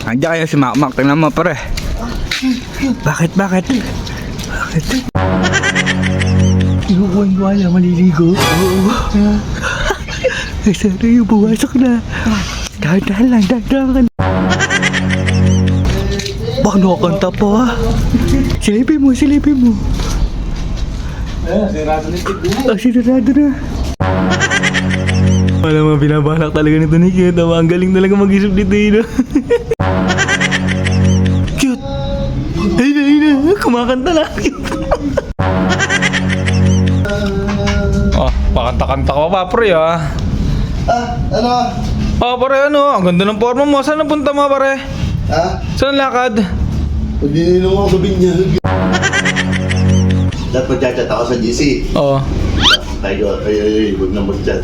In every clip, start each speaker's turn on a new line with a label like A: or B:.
A: Andiyan kayo si Makmak. Tingnan mo, pare. Bakit? Inuwan-wala, maliligo. Oo. Ay, sana yung buwasak na. Dahan-dahan lang. Baka nakakanta pa. Silipin mo. Sinarado na. Wala mga binabalak talaga nito ni Cute. Ang galing talaga mag-isip dito yun. Cute. Ay na. Kumakanta lang. Pakanta-kanta ka pa, pre, ah.
B: Ano?
A: Pare, ano? Ang ganda ng forma mo. Saan napunta mo, pare?
B: Ha?
A: Saan ang lakad?
B: Pag-ininom ako sa binyag. Dapat mag-chat ako sa GC.
A: Oo.
B: Tayo, huwag na mag-chat.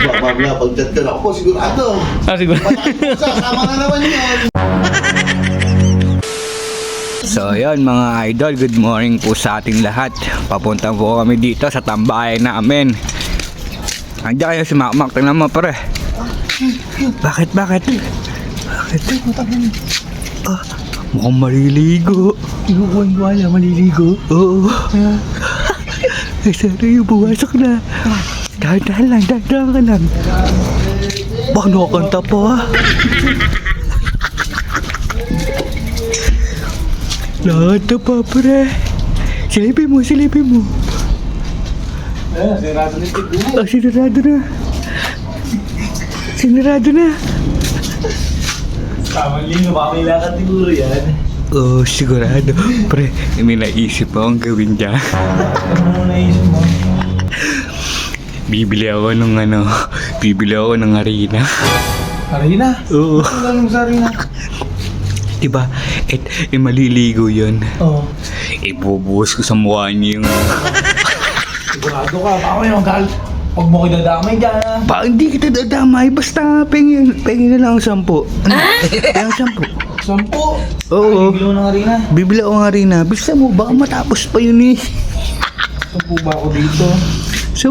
B: Mamaya, pag-chat ka na ako po, sigurado.
A: Siguro.
B: Sama na naman yun.
A: So yun mga idol, good morning po sa ating lahat. Papunta po kami dito sa tambayan namin. Andiyan kayo si Makmak. Tingnan mo, pare. Bakit? Mukhang maliligo. Inuwan-wala, maliligo. Oo. Ay, sana yung buwasak na. Dahan-dahan lang. Baka nakakanta pa. Lahat na pa, pre. Silipin mo. Sinarado na.
B: Tamang lino, baka may lakad siguro yan.
A: Oh, sigurado. Pre, may naisip akong gawin dyan.
B: Ano naisip mo?
A: Bibili ako ng arena.
B: Arena?
A: Oo.
B: Ano lang sa arena?
A: Diba? Maliligo yun.
B: Oo.
A: Ibubuhos ko sa mukha niyo yung...
B: Sigurado ka, baka may magalit. Huwag mo ko dadamay dyan, ha?
A: Ba, hindi kita dadamay. Basta pengin na lang ang 10. Ang 10.
B: 10?
A: Oo.
B: Bibili mo ng arena?
A: Bibili ako ng arena. Bisa mo, baka matapos pa yun eh.
B: 10 ba ako dito?
A: 10.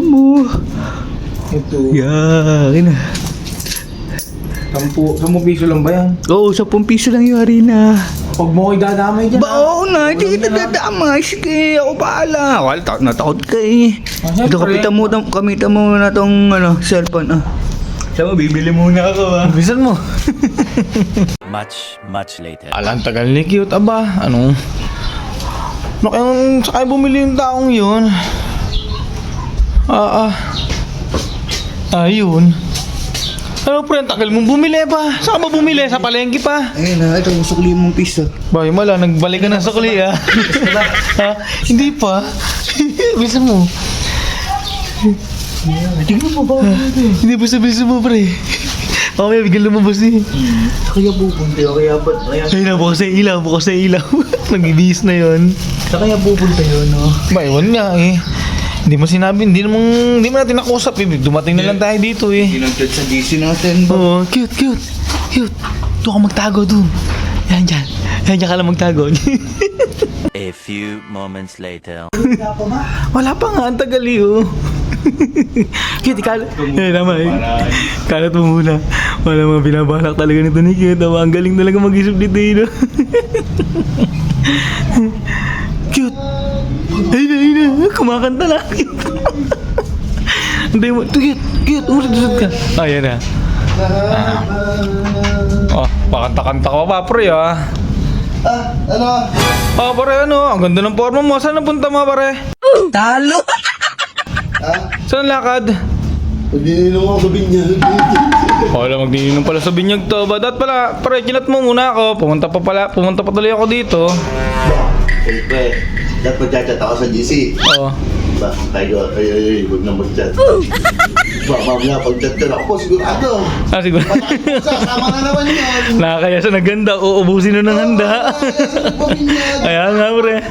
B: Ito.
A: Yan.
B: 10 piso lang ba yan?
A: Oo, 10 piso lang yung arena.
B: Huwag mo ko idadamay dyan,
A: Ba, oo na, hindi kita dadamay. Sige, ako paala. Wala, natakot ka eh. Ito, kamitan mo na tong cellphone. Sabi mo, bibili muna ako ah.
B: Bisan mo.
C: Much later.
B: Alang tagal ni Cute, aba. Ano? Kaya sakay bumili yung taong yun. Ayun. Ano pre, tagal mong bumili pa. Saan ka ba bumili? Sa palengke pa?
A: Ayun na, ito yung sukli mong piso.
B: Bay, mala, nagbalik ka na sa kuli ha. Hindi pa. Bisan mo.
A: Tingnan mo ba?
B: Hindi pa sabihin mo pre. Mamaya bigyan lumabas eh.
A: Kaya pupunta yun, kaya ba't?
B: Ay, bukas sa ilaw. Nag-ibis na yun.
A: Kaya pupunta yun, no?
B: Ba, iwan nga eh. Hindi mo sinabi, hindi mo natin nakusap eh. Dumating na lang tayo dito eh.
A: Pinagkat sa DC natin ba?
B: Oo, cute. Doon ka magtago doon. Yan dyan ka lang magtago.
C: A few moments later.
B: Wala pa nga, ang tagal eh oh. Cute, ikalat. Naman eh. Kalat mo muna. Wala mga binabalak talaga nito ni Cute. Ang galing talaga mag-isip dito yun. Cute. Ay na. Kumakanta lang. Hindi mo. Cute. Umusad ka. Ayan na. Pakanta-kanta ka pa, pre, ah.
A: Ano?
B: Pare, ano? Ang ganda ng forma mo. Saan napunta mo, pare?
A: Talo!
B: Saan lakad?
D: Pag-ininom ako sa binyag.
B: Wala, magdininom pala sa binyag to. Badat pala, pare, kinat mo muna ako. Pumunta pa tuloy ako dito.
D: Siyempre, dapat mag-chat ako sa GC.
B: Oo.
D: Tayo, huwag na mag-chat. Mamaya, pag-chat ka na ako po, sigurado.
B: Siguro.
D: Sama na naman yun.
B: Nakakaya sa naghanda, uubusin na ng handa. Kaya nga, pre.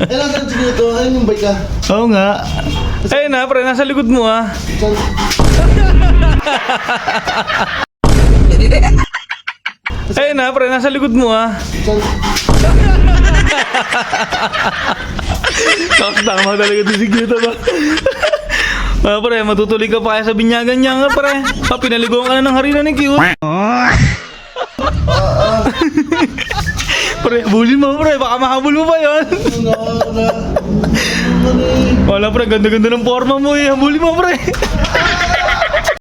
D: Ilang saan siguro ito? Ayun yung bike ka.
B: Oo nga. Ayun na, pre, nasa likod mo ah. Ayun na, pre, nasa likod mo ah. Tapos tama talaga ito si Cute ba? Pre, matutuloy ka pa kaya sa binyagan niya nga pre. Pinaliguan ka na ng harina ni Cute. Pre, habulin mo pre, baka mahabol mo pa yun. Wala pre, ganda-ganda ng forma mo eh, habulin mo pre.